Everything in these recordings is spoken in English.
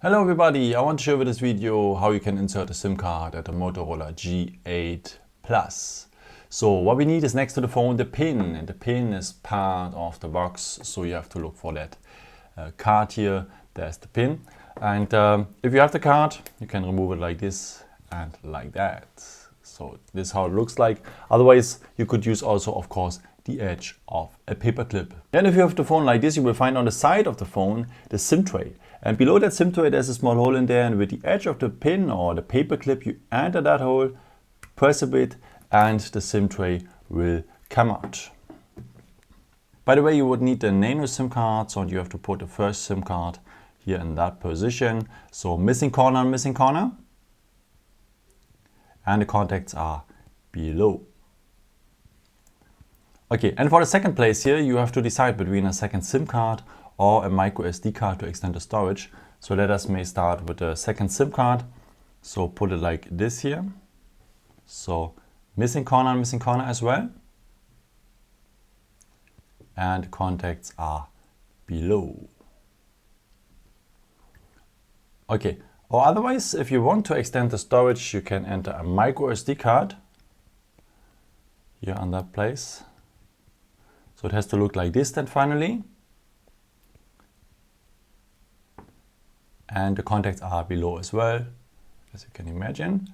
Hello everybody, I want to show you with this video how you can insert a SIM card at a Motorola G8 Plus. So what we need is next to the phone the pin, and the pin is part of the box, so you have to look for that card here. There's the pin, and if you have the card you can remove it like this and like that. So this is how it looks like. Otherwise you could use also of course the edge of a paper clip. And if you have the phone like this, you will find on the side of the phone the SIM tray. And below that SIM tray there's a small hole in there, and with the edge of the pin or the paper clip you enter that hole, press a bit, and the SIM tray will come out. By the way, you would need a nano SIM card, so you have to put the first SIM card here in that position. So missing corner, and the contacts are below. Okay, and for the second place here, you have to decide between a second SIM card or a microSD card to extend the storage. So let us may start with the second SIM card. So put it like this here. So missing corner as well. And the contacts are below. Okay, or otherwise, if you want to extend the storage, you can enter a microSD card here on that place. So it has to look like this then finally. And the contacts are below as well, as you can imagine.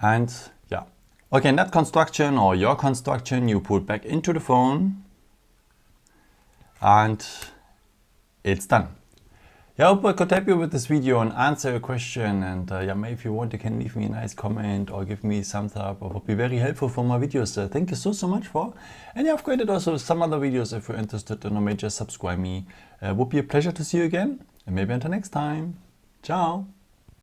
And yeah, okay, in that construction or your construction, you put back into the phone and it's done. Yeah, I hope I could help you with this video and answer your question. And yeah, maybe if you want, you can leave me a nice comment or give me a thumbs up, or would be very helpful for my videos. Thank you so much for. And yeah, I've created also some other videos if you're interested, and maybe just subscribe me. Would be a pleasure to see you again, and maybe until next time. Ciao.